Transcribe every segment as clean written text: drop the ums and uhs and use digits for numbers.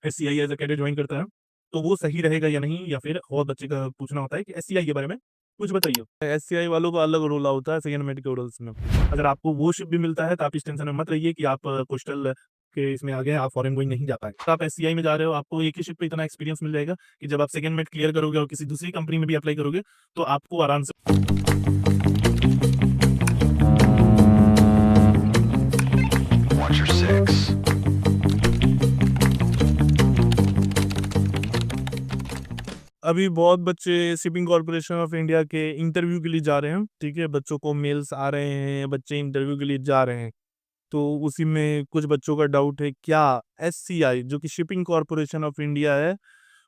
SCI as a cadet join करता है, तो वो सही रहेगा या नहीं, या फिर और बच्चे का पूछना होता है कि एससीआई के बारे में कुछ बताइए। एससीआई वालों का अलग रोला होता है सेकंड मेडिकल्स में। अगर आपको वो शिप भी मिलता है तो आप इस टेंशन में मत रहिए कि आप कोस्टल के इसमें आ गए, आप फॉरेन गोइंग नहीं जा पाएँगे। तो आप एससीआई में जा रहे हो, आपको एक ही शिप पे इतना एक्सपीरियंस मिल जाएगा कि जब आप सेकंड मेड क्लियर करोगे और किसी दूसरी कंपनी में भी अप्लाई करोगे, तो आपको आराम से Watch your six. अभी बहुत बच्चे शिपिंग कॉर्पोरेशन ऑफ इंडिया के इंटरव्यू के लिए जा रहे हैं, ठीक है? बच्चों को मेल्स आ रहे हैं, बच्चे इंटरव्यू के लिए जा रहे हैं। तो उसी में कुछ बच्चों का डाउट है, क्या एससीआई जो कि शिपिंग कॉर्पोरेशन ऑफ इंडिया है,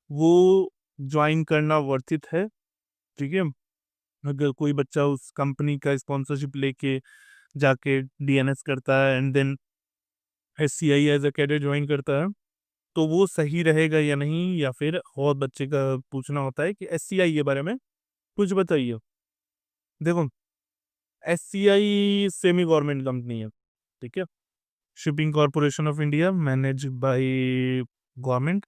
वो जॉइन करना वर्थ इट है? ठीक है? अगर कोई बच्चा उस कंपनी का स्पॉन्सरशिप लेके जाके डीएनएस करता है and then SCI as a cadet join करता है, तो वो सही रहेगा या नहीं, या फिर और बच्चे का पूछना होता है कि एससीआई के बारे में कुछ बताइए। देखो, एससीआई सेमी गवर्नमेंट कंपनी है, ठीक है? Shipping corporation of India manage by government.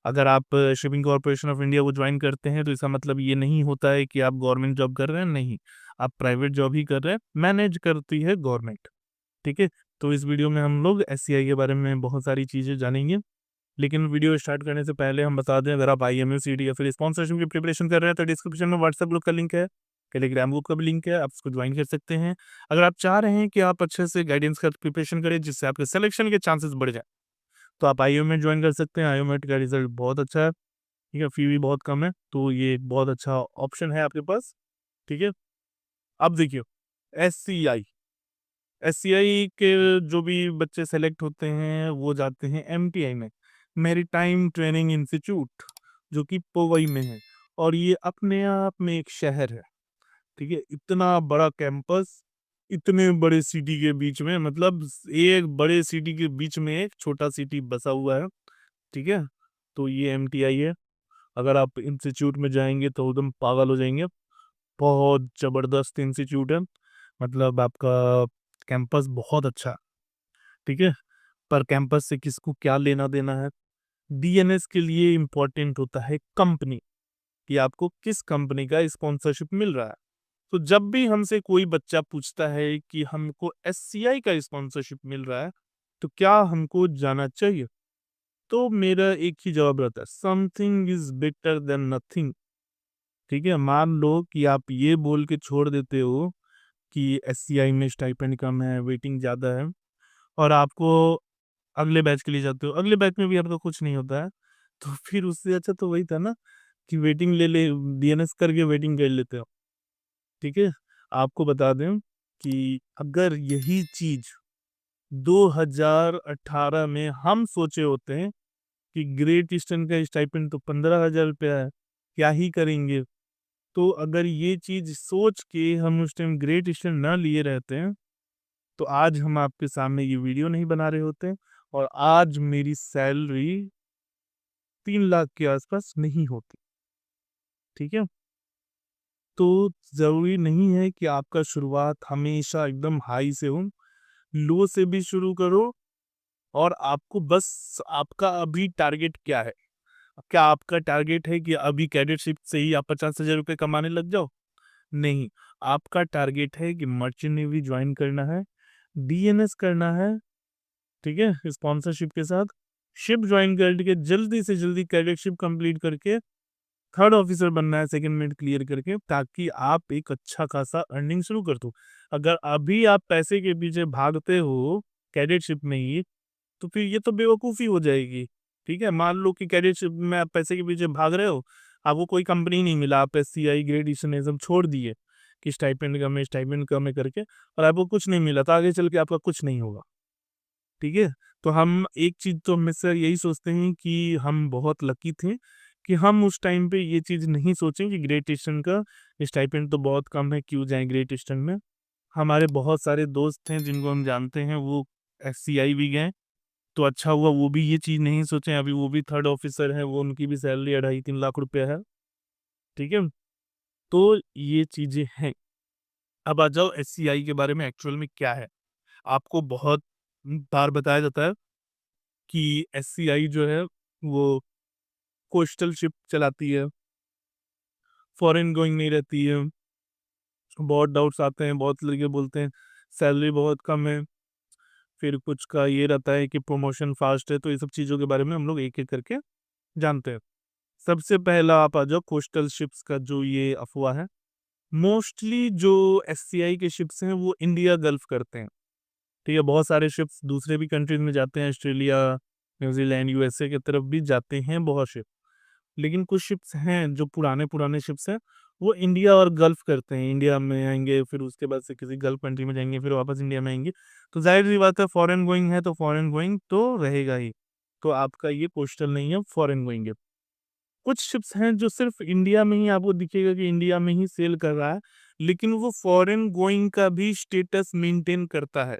अगर आप शिपिंग कॉर्पोरेशन ऑफ इंडिया को ज्वाइन करते हैं तो इसका मतलब ये नहीं होता है कि आप गवर्नमेंट जॉब कर रहे हैं, नहीं। आप प्राइवेट जॉब ही कर रहे हैं, मैनेज करती है गवर्नमेंट, ठीक है? तो इस वीडियो में हम लोग एससीआई के बारे में बहुत सारी चीज़ें जानेंगे। लेकिन वीडियो स्टार्ट करने से पहले हम बता दें, अगर आप आईएमयू, सीडी या फिर स्पॉन्सरशिप की प्रिपरेशन कर रहे हैं तो डिस्क्रिप्शन में व्हाट्सएप ग्रुप का लिंक है, टेलीग्राम ग्रुप का भी लिंक है, आप उसको ज्वाइन कर सकते हैं। अगर आप चाह रहे हैं कि आप अच्छे से गाइडेंस का प्रिपरेशन करें जिससे आपके सिलेक्शन के चांसेस बढ़ जाए, तो आप आईओ में ज्वाइन कर सकते हैं। आईओ का रिजल्ट बहुत अच्छा है, ठीक है? फी भी बहुत कम है, तो ये एक बहुत अच्छा ऑप्शन है आपके पास, ठीक है? अब देखिए, एससीआई एससीआई के जो भी बच्चे सेलेक्ट होते हैं वो जाते हैं एमटीआई में, मैरीटाइम ट्रेनिंग इंस्टीट्यूट, जो कि पोवई में है, और ये अपने आप में एक शहर है, ठीक है? इतना बड़ा कैंपस, इतने बड़े सिटी के बीच में, मतलब एक बड़े सिटी के बीच में एक छोटा सिटी बसा हुआ है, ठीक है? तो ये एमटीआई है। अगर आप इंस्टीट्यूट में जाएंगे तो एकदम पागल हो जाएंगे। बहुत जबरदस्त इंस्टीट्यूट है, मतलब आपका कैंपस बहुत अच्छा है, ठीक है? पर कैंपस से किसको क्या लेना देना है? डीएनएस के लिए इम्पोर्टेंट होता है कंपनी, कि आपको किस कंपनी का स्पॉन्सरशिप मिल रहा है। तो जब भी हमसे कोई बच्चा पूछता है कि हमको एससीआई का स्पॉन्सरशिप मिल रहा है, तो क्या हमको जाना चाहिए? तो मेरा एक ही जवाब रहता है, something is better than nothing, ठीक है? मान लो कि आप ये बोल के छोड़ देते हो कि एससीआई में स्टाइपेंड कम है, वेटिंग ज़्यादा है, और आपको अगले बैच के लिए जाते हो, अगले बैच में भी आपका कुछ नहीं होता है, तो फिर उससे अच्छा तो वही था ना कि वेटिंग ले ले, डीएनएस करके वेटिंग कर लेते हो, ठीक है? आपको बता दें कि अगर यही चीज़ 2018 में हम सोचे होते हैं कि ग्रेट ईस्टर्न का स्टाइपेंड तो 15,000 रुपया है, क्या ही करेंगे? तो अगर ये चीज़ सोच के हम उस टाइम ग्रेट ईस्टर्न ना लिए रहते हैं, तो आज हम आपके सामने ये वीडियो नहीं बना रहे होते, और आज मेरी सैलरी 3 लाख के आसपास नहीं होती, ठीक है? तो ज़रूरी नहीं है कि आपका शुरुआत हमेशा एकदम हाई से हो, लो से भी शुरू करो। और आपको बस आपका अभी टारगेट क्या है? क्या आपका टारगेट है कि अभी कैडेटशिप से ही आप 50,000 रुपए कमाने लग जाओ? नहीं, आपका टारगेट है कि मर्चेंट नेवी जॉइन करना है, डीएनएस करना है, ठीक है? स्पॉन्सरशिप के साथ शिप जॉइन करके जल्दी से जल्दी कैडेटशिप कंप्लीट करके थर्ड ऑफिसर बनना है सेकंड मिड क्लियर करके, ताकि आप एक अच्छा खासा अर्निंग शुरू कर दो। अगर अभी आप पैसे के पीछे भागते हो कैडेटशिप में ही, तो फिर ये तो बेवकूफ़ी हो जाएगी, ठीक है? मान लो कि कैडेटशिप में आप पैसे के पीछे भाग रहे हो, आपको कोई कंपनी नहीं मिला, आप एससीआई, ग्रेड ईस्टर्न ये सब छोड़ दिए कि स्टाइपेंड कम है करके, और आपको कुछ नहीं मिला, तो आगे चल के आपका कुछ नहीं होगा, ठीक है? तो हम एक चीज़ तो हमेशा यही सोचते हैं कि हम बहुत लकी थे कि हम उस टाइम पे ये चीज़ नहीं सोचे कि ग्रेट ईस्टर्न का स्टाइपेंड तो बहुत कम है, क्यों जाएँ ग्रेट ईस्टर्न में। हमारे बहुत सारे दोस्त हैं जिनको हम जानते हैं, वो एससीआई भी गए, तो अच्छा हुआ वो भी ये चीज़ नहीं सोचे, अभी वो भी थर्ड ऑफिसर हैं, वो उनकी भी सैलरी 2.5-3 लाख रुपया है, ठीक है? तो ये चीज़ें हैं। अब आ जाओ एससीआई के बारे में एक्चुअल में क्या है? आपको बहुत बार बताया जाता है कि एससीआई जो है वो कोस्टल शिप चलाती है, फॉरेन गोइंग नहीं रहती है। बहुत डाउट्स आते हैं, बहुत लड़के बोलते हैं सैलरी बहुत कम है, फिर कुछ का ये रहता है कि प्रमोशन फास्ट है। तो ये सब चीज़ों के बारे में हम लोग एक एक करके जानते हैं। सबसे पहला आप आ जाओ कोस्टल शिप्स का जो ये अफवाह है। मोस्टली जो एससीआई के शिप्स हैं वो इंडिया गल्फ करते हैं, ठीक है। बहुत सारे शिप्स दूसरे भी कंट्रीज में जाते हैं, ऑस्ट्रेलिया, न्यूजीलैंड, यूएसए की तरफ भी जाते हैं बहुत शिप। लेकिन कुछ शिप्स हैं जो पुराने पुराने शिप्स हैं, वो इंडिया और गल्फ करते हैं। इंडिया में आएंगे, फिर उसके बाद से किसी गल्फ कंट्री में जाएंगे, फिर वापस इंडिया में आएंगे। तो जाहिर सी बात है, फॉरेन गोइंग है तो फॉरेन गोइंग तो रहेगा ही। तो आपका ये कोस्टल नहीं है, फॉरेन गोइंग है। कुछ शिप्स हैं जो सिर्फ इंडिया में ही आपको दिखेगा कि इंडिया में ही सेल कर रहा है, लेकिन वो फॉरेन गोइंग का भी स्टेटस मेंटेन करता है,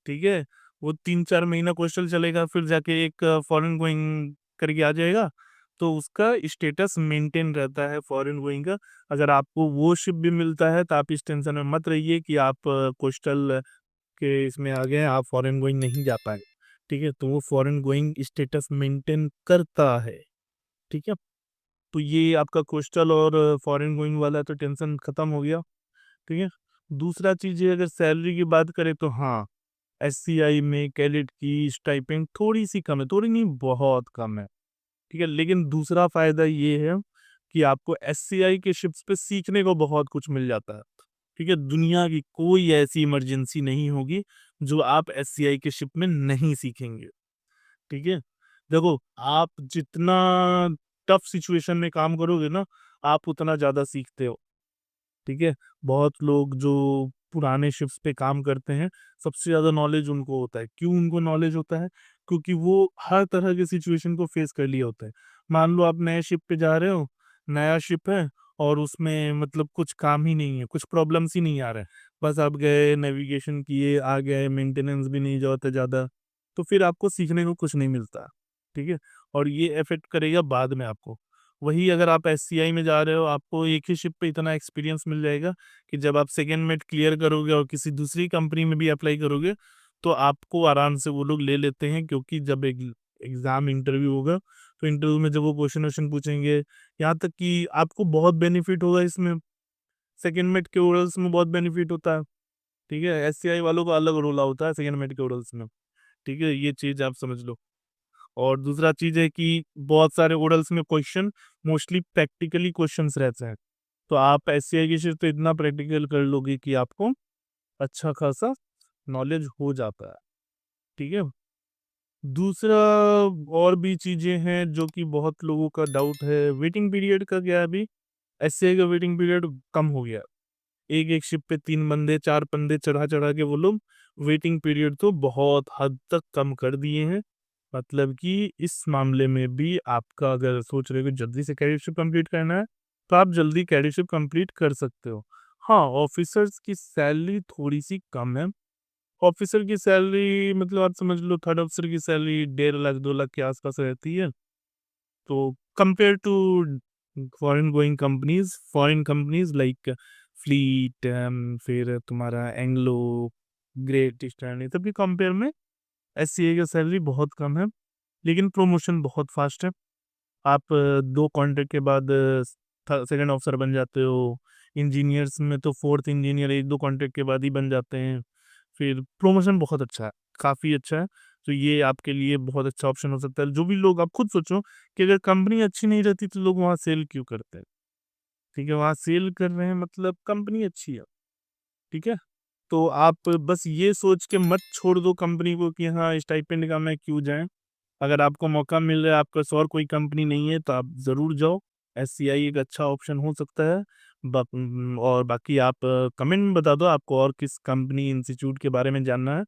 ठीक है। वो 3-4 महीना कोस्टल चलेगा, फिर जाके एक फॉरेन गोइंग करके आ जाएगा, तो उसका स्टेटस मेंटेन रहता है फॉरेन गोइंग का। अगर आपको वो शिप भी मिलता है तो आप इस टेंशन में मत रहिए कि आप कोस्टल के इसमें आ गए, आप फॉरेन गोइंग नहीं जा पाए, ठीक है। तो वो फॉरेन गोइंग स्टेटस मेंटेन करता है, ठीक है। तो ये आपका कोस्टल और फॉरेन गोइंग वाला तो टेंशन खत्म हो गया, ठीक है। दूसरा चीज़ है, अगर सैलरी की बात करें तो हाँ, एससीआई में कैडेट की स्टाइपेंड थोड़ी सी कम है, थोड़ी नहीं बहुत कम है, ठीक है। लेकिन दूसरा फायदा ये है कि आपको एससीआई के शिप्स पे सीखने को बहुत कुछ मिल जाता है, ठीक है। दुनिया की कोई ऐसी इमरजेंसी नहीं होगी जो आप एससीआई के शिप में नहीं सीखेंगे, ठीक है। देखो, आप जितना टफ सिचुएशन में काम करोगे ना, आप उतना ज़्यादा सीखते हो, ठीक है। बहुत लोग जो पुराने शिफ्ट्स पे काम करते हैं, सबसे ज़्यादा नॉलेज उनको होता है। क्यों उनको नॉलेज होता है? क्योंकि वो हर तरह के सिचुएशन को फेस कर लिया होता है। मान लो आप नए शिप पे जा रहे हो, नया शिप है और उसमें मतलब कुछ काम ही नहीं है, कुछ प्रॉब्लम्स ही नहीं आ रहे हैं। बस आप गए, नेविगेशन किए, आ गए, मेंटेनेंस भी नहीं होता ज़्यादा, तो फिर आपको सीखने को कुछ नहीं मिलता, ठीक है। और ये इफ़ेक्ट करेगा बाद में आपको। वही अगर आप एससीआई में जा रहे हो, आपको एक ही शिप पे इतना एक्सपीरियंस मिल जाएगा कि जब आप सेकंड मेट क्लियर करोगे और किसी दूसरी कंपनी में भी अप्लाई करोगे, तो आपको आराम से वो लोग ले लेते हैं। क्योंकि जब एक एग्ज़ाम इंटरव्यू होगा, तो इंटरव्यू में जब वो क्वेश्चन वोश्चन पूछेंगे, यहाँ तक कि आपको बहुत बेनिफिट होगा इसमें। सेकंड मेट के ओरल्स में बहुत बेनिफिट होता है, ठीक है। एससीआई वालों का अलग रोला होता है सेकंड मेट के ओरल्स में, ठीक है। ये चीज़ आप समझ लो। और दूसरा चीज़ है कि बहुत सारे ओरल्स में क्वेश्चन मोस्टली प्रैक्टिकली क्वेश्चंस रहते हैं। तो आप एससीआई की शिफ्ट तो इतना प्रैक्टिकल कर लोगे कि आपको अच्छा खासा नॉलेज हो जाता है, ठीक है। दूसरा, और भी चीज़ें हैं जो कि बहुत लोगों का डाउट है। वेटिंग पीरियड का क्या है? अभी एससीआई का वेटिंग पीरियड कम हो गया। एक एक शिप पे 3 बंदे 4 बंदे चढ़ा चढ़ा के वो लोग वेटिंग पीरियड तो बहुत हद तक कम कर दिए हैं। मतलब कि इस मामले में भी आपका अगर सोच रहे हो कि जल्दी से कैडेटशिप कंप्लीट करना है, तो आप जल्दी कैडेटशिप कंप्लीट कर सकते हो। हाँ, ऑफिसर्स की सैलरी थोड़ी सी कम है। ऑफिसर की सैलरी मतलब आप समझ लो, थर्ड ऑफिसर की सैलरी 1.5 लाख 2 लाख के आसपास रहती है। तो compare to foreign companies like fleet, फिर तुम्हारा एंग्लो, ग्रेट ईस्टर्न, ये सब के कंपेयर में एससीए की सैलरी बहुत कम है। लेकिन प्रमोशन बहुत फास्ट है। आप 2 कॉन्ट्रैक्ट के बाद सेकंड ऑफिसर बन जाते हो। इंजीनियर्स में तो फोर्थ इंजीनियर 1-2 कॉन्ट्रैक्ट के बाद ही बन जाते हैं। फिर प्रमोशन बहुत अच्छा है, काफ़ी अच्छा है। तो ये आपके लिए बहुत अच्छा ऑप्शन हो सकता है। जो भी लोग, आप खुद सोचो कि अगर कंपनी अच्छी नहीं रहती तो लोग वहाँ सेल क्यों करते हैं, ठीक है। वहाँ सेल कर रहे हैं मतलब कंपनी अच्छी है, ठीक है। तो आप बस ये सोच के मत छोड़ दो कंपनी को कि हाँ स्टाइपेंड का मैं क्यों जाएं। अगर आपको मौका मिल रहा है, आपके पास और कोई कंपनी नहीं है, तो आप ज़रूर जाओ। एससीआई एक अच्छा ऑप्शन हो सकता है। और बाकी आप कमेंट में बता दो आपको और किस कंपनी इंस्टीट्यूट के बारे में जानना है,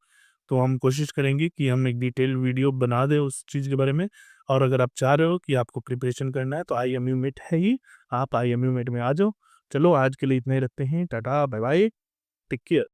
तो हम कोशिश करेंगे कि हम एक डिटेल वीडियो बना दें उस चीज़ के बारे में। और अगर आप चाह रहे हो कि आपको प्रिपरेशन करना है, तो आईएमयू मेट है ही, आप आईएमयू मेट में आ जाओ। चलो आज के लिए इतना ही रखते हैं, tata bye bye, take care.